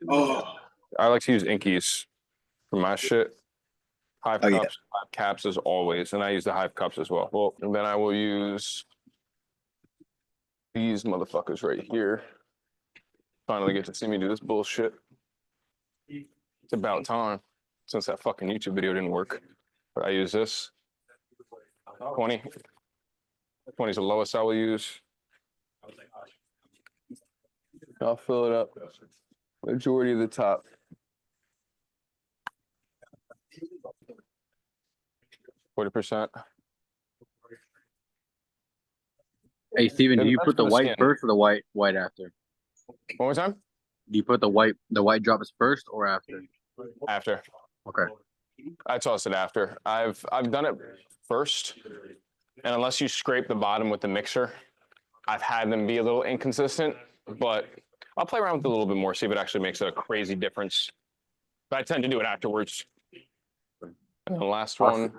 Oh, I like to use Inkies for my shit. Hive Oh, yeah. cups, hive caps as always, and I use the hive cups as well. Well, and then I will use these motherfuckers right here. Finally get to see me do this bullshit. It's about time since that fucking YouTube video didn't work. But I use this. 20. 20 is the lowest I will use. I'll fill it up. Majority of the top. 40%. Hey Steven, do you put the white skin. first or the white after? One more time? Do you put the white drops first or after? After. Okay. I toss it after. I've done it first, and unless you scrape the bottom with the mixer, I've had them be a little inconsistent, but I'll play around with it a little bit more, see if it actually makes a crazy difference. But I tend to do it afterwards. And the last one,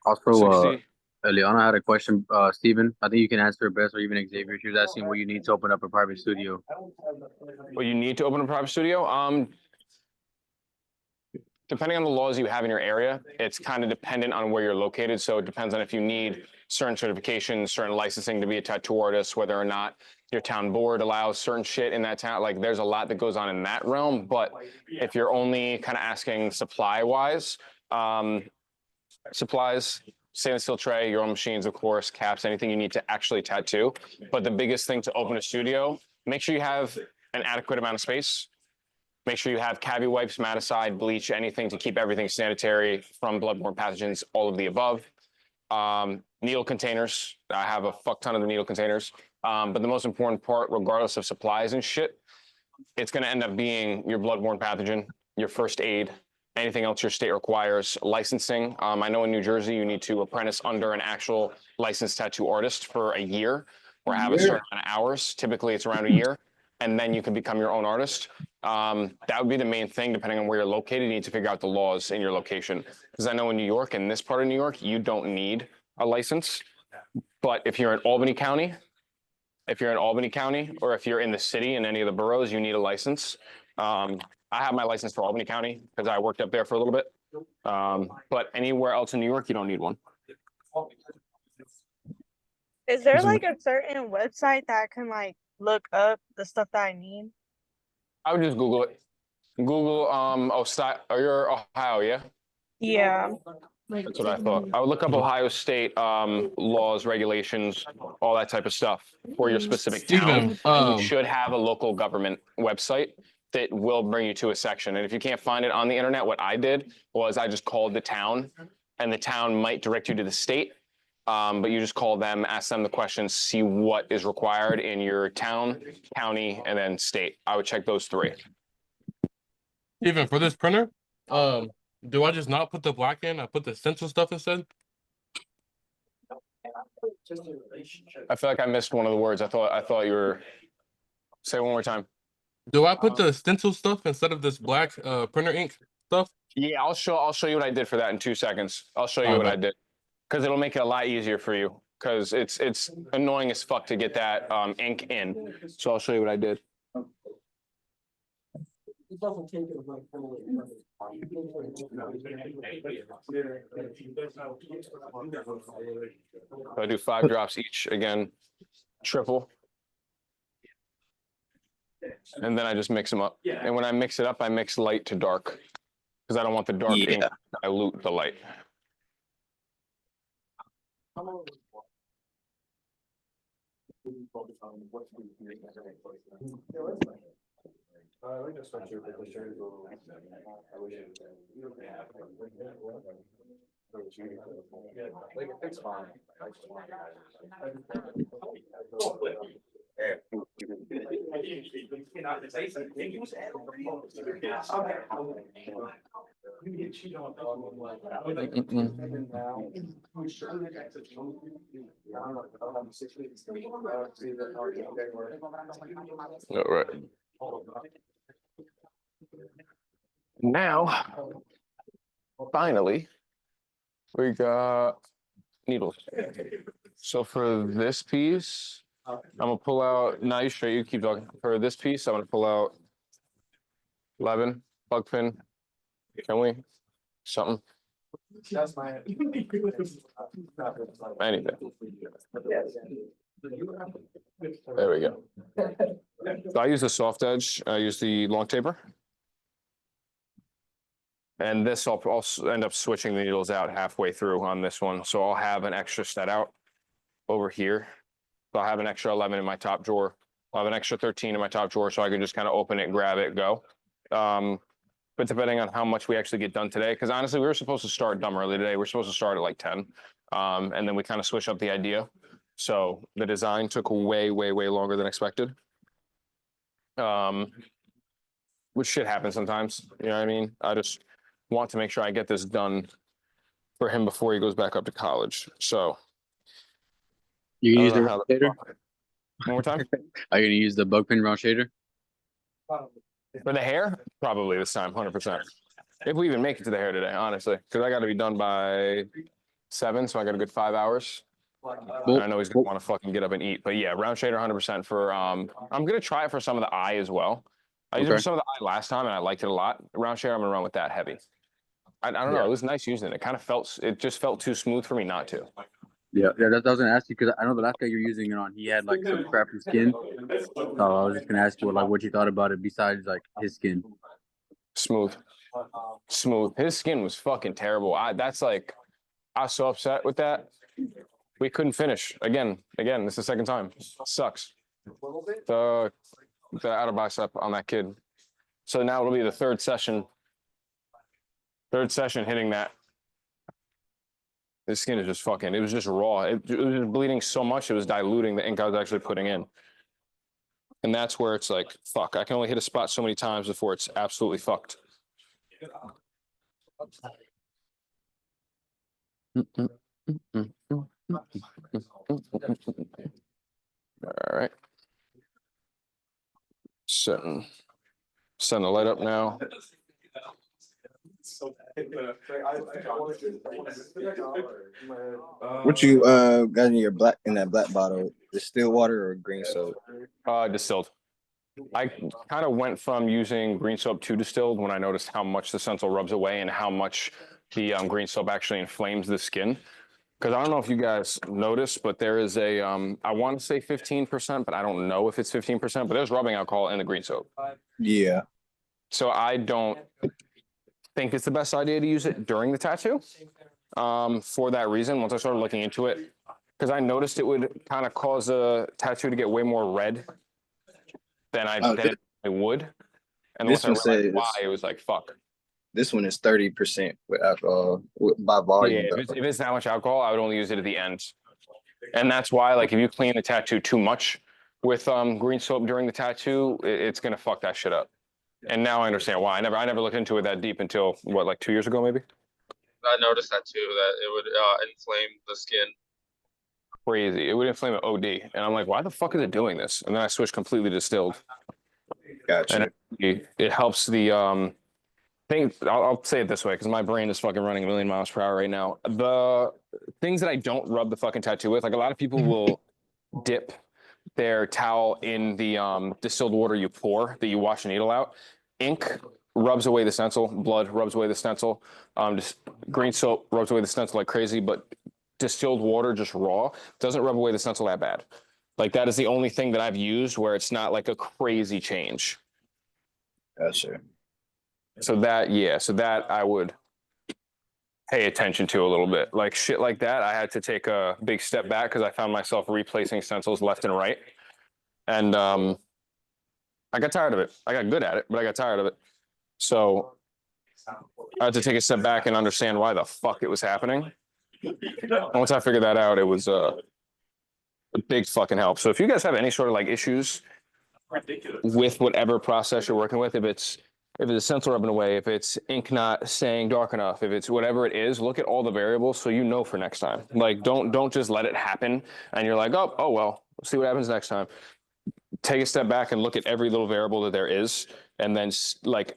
Also, 60. Eliana had a question. Steven, I think you can answer it best, or even Xavier. She was asking what you need to open up a private studio. What you need to open a private studio? Depending on the laws you have in your area, it's kind of dependent on where you're located. So it depends on if you need certain certifications, certain licensing to be a tattoo artist, whether or not your town board allows certain shit in that town. Like there's a lot that goes on in that realm. But if you're only kind of asking supply-wise, supplies, stainless steel tray, your own machines, of course, caps, anything you need to actually tattoo. But the biggest thing to open a studio, make sure you have an adequate amount of space. Make sure you have cavi wipes, maticide, bleach, anything to keep everything sanitary from bloodborne pathogens, all of the above. Needle containers. I have a fuck ton of the needle containers. But the most important part, regardless of supplies and shit, it's going to end up being your bloodborne pathogen, your first aid, anything else your state requires, licensing. I know in New Jersey, you need to apprentice under an actual licensed tattoo artist for a year or have a certain amount of hours. Typically, it's around a year. And then you can become your own artist. That would be the main thing, depending on where you're located. You need to figure out the laws in your location. Because I know in New York, in this part of New York, you don't need a license. But if you're in Albany County, or if you're in the city in any of the boroughs, you need a license. I have my license for Albany County because I worked up there for a little bit. But anywhere else in New York, you don't need one. Is there like a certain website that I can like look up the stuff that I need? I would just Google it. Google, you're Ohio, yeah? Yeah. That's what I thought. I would look up Ohio State laws, regulations, all that type of stuff for your specific town. And you should have a local government website that will bring you to a section. And if you can't find it on the internet, what I did was I just called the town, and the town might direct you to the state. But you just call them, ask them the questions, see what is required in your town, county, and then state. I would check those three. Even for this printer, do I just not put the black in? I put the stencil stuff instead? I feel like I missed one of the words. I thought you were. Say it one more time. Do I put the stencil stuff instead of this black printer ink stuff? Yeah, I'll show you what I did for that in 2 seconds. I'll show you what I did. Because it'll make it a lot easier for you. Because it's annoying as fuck to get that ink in. So I'll show you what I did. I do 5 drops each, again, triple. And then I just mix them up. And when I mix it up, I mix light to dark. Because I don't want the dark ink to dilute the light. All right. Now, finally, we got needles. So for this piece, I'm gonna pull out, now you straight, you keep talking. For this piece, I'm gonna pull out 11, plug pin. Can we? Something, anything. There we go. So I use the soft edge, I use the long taper. And this I'll also end up switching the needles out halfway through on this one. So I'll have an extra set out over here. So I'll have an extra 11 in my top drawer. I'll have an extra 13 in my top drawer so I can just kind of open it, grab it, go. But depending on how much we actually get done today, because honestly, we were supposed to start dumb early today. We're supposed to start at like 10. And then we kind of switched up the idea. So the design took way, way, way longer than expected. Which shit happens sometimes, you know what I mean? I just want to make sure I get this done for him before he goes back up to college. So You can I use don't the know how round the shader? fuck- One more time. Are you gonna use the bug pin round shader? For the hair, probably this time, 100%. If we even make it to the hair today, honestly, because I got to be done by 7, so I got a good 5 hours. And I know he's gonna want to fucking get up and eat, but yeah, round shader 100% for. I'm gonna try it for some of the eye as well. I used it for Okay. some of the eye last time, and I liked it a lot. Round shader, I'm gonna run with that heavy. I don't know, Yeah. it was nice using it. It kind of felt, it just felt too smooth for me not to. Yeah, that's what I was gonna ask you because I know the last guy you're using it on, he had like some crappy skin. So I was just gonna ask you like what you thought about it besides like his skin. Smooth, smooth. His skin was fucking terrible. I was so upset with that. We couldn't finish again. This is the second time. Sucks. The outer bicep on that kid. So now it'll be the third session. Third session hitting that. His skin is just fucking. It was just raw. It was bleeding so much it was diluting the ink I was actually putting in. And that's where it's like, fuck. I can only hit a spot so many times before it's absolutely fucked. All right. Setting the light up now. What you got in your that black bottle? Distilled water or green soap? Distilled. I kind of went from using green soap to distilled when I noticed how much the stencil rubs away and how much the green soap actually inflames the skin. Because I don't know if you guys noticed, but there is a, I want to say 15%, but I don't know if it's 15%, but there's rubbing alcohol in the green soap. Yeah. So I don't think it's the best idea to use it during the tattoo. For that reason, once I started looking into it, because I noticed it would kind of cause a tattoo to get way more red than it would. And This once I one realized says why, it was like, fuck. this one is 30% with alcohol by volume. Yeah, if it's that much alcohol, I would only use it at the end. And that's why, like, if you clean the tattoo too much with green soap during the tattoo, it's gonna fuck that shit up. And now I understand why. I never looked into it that deep until what, like 2 years ago, maybe? I noticed that too, that it would inflame the skin. Crazy. It would inflame an OD. And I'm like, why the fuck is it doing this? And then I switched completely distilled. Gotcha. And it helps the thing. I'll say it this way because my brain is fucking running 1,000,000 miles per hour right now. The things that I don't rub the fucking tattoo with, like a lot of people will dip their towel in the distilled water you pour that you wash the needle out. Ink rubs away the stencil. Blood rubs away the stencil. Just green soap rubs away the stencil like crazy, but distilled water just raw doesn't rub away the stencil that bad. Like that is the only thing that I've used where it's not like a crazy change. Gotcha. So that I would pay attention to a little bit. Like shit like that, I had to take a big step back because I found myself replacing stencils left and right. And I got tired of it. I got good at it, but I got tired of it. So I had to take a step back and understand why the fuck it was happening. And once I figured that out, it was a big fucking help. So if you guys have any sort of like issues with whatever process you're working with, if it's a stencil rubbing away, if it's ink not staying dark enough, if it's whatever it is, look at all the variables so you know for next time. Like don't just let it happen and you're like, oh well, see what happens next time. Take a step back and look at every little variable that there is, and then like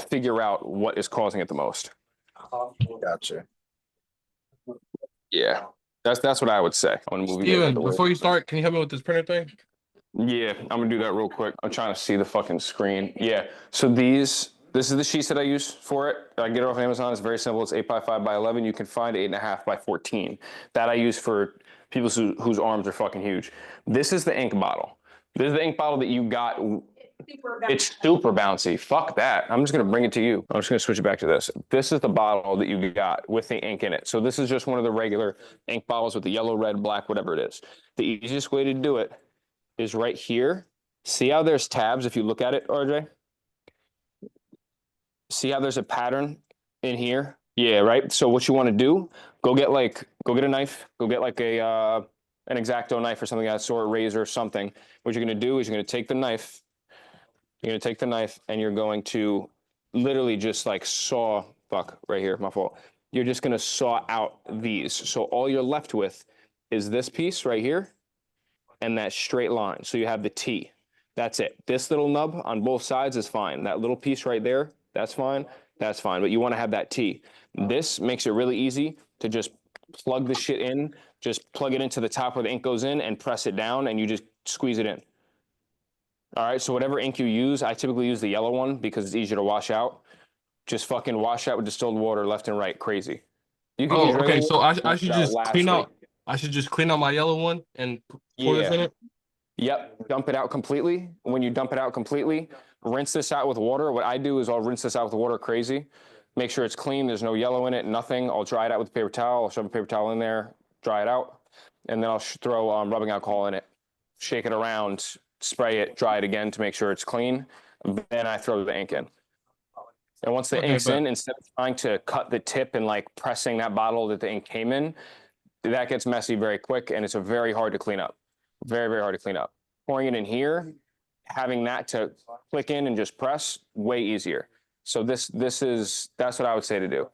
figure out what is causing it the most. Gotcha. Yeah. That's what I would say. I'm gonna move you guys out Steven, the way. before you start, can you help me with this printer thing? Yeah, I'm gonna do that real quick. I'm trying to see the fucking screen. Yeah, so this is the sheets that I use for it. I get it off Amazon. It's very simple. It's 8 by 5 by 11. You can find 8.5 by 14. That I use for people whose arms are fucking huge. This is the ink bottle. This is the ink bottle that you got. It's super bouncy. Fuck that. I'm just gonna bring it to you. I'm just gonna switch it back to this. This is the bottle that you got with the ink in it. So this is just one of the regular ink bottles with the yellow, red, black, whatever it is. The easiest way to do it is right here. See how there's tabs if you look at it, RJ? See how there's a pattern in here? Yeah, right? So what you want to do, go get a knife, go get like an X-Acto knife or something of that sort, razor or something. What you're going to do is you're going to take the knife, and you're going to literally just like saw, fuck, right here, my fault. You're just going to saw out these. So all you're left with is this piece right here and that straight line. So you have the T. That's it. This little nub on both sides is fine. That little piece right there, that's fine. That's fine. But you want to have that T. This makes it really easy to just plug the shit in, just plug it into the top where the ink goes in and press it down and you just squeeze it in. All right, so whatever ink you use, I typically use the yellow one because it's easier to wash out. Just fucking wash out with distilled water left and right, crazy. You can use Oh, regular okay. So water, I wash should it out just clean lastly. out. I should just clean out my yellow one and pour this in Yeah. it. Yep, dump it out completely. When you dump it out completely, rinse this out with water. What I do is I'll rinse this out with water crazy. Make sure it's clean, there's no yellow in it, nothing. I'll dry it out with a paper towel. I'll shove a paper towel in there, dry it out, and then I'll throw rubbing alcohol in it. Shake it around, spray it, dry it again to make sure it's clean. Then I throw the ink in. And once the Okay, ink's but- in, instead of trying to cut the tip and like pressing that bottle that the ink came in, that gets messy very quick and it's very hard to clean up. Very, very hard to clean up. Pouring it in here, having that to click in and just press, way easier. So that's what I would say to do.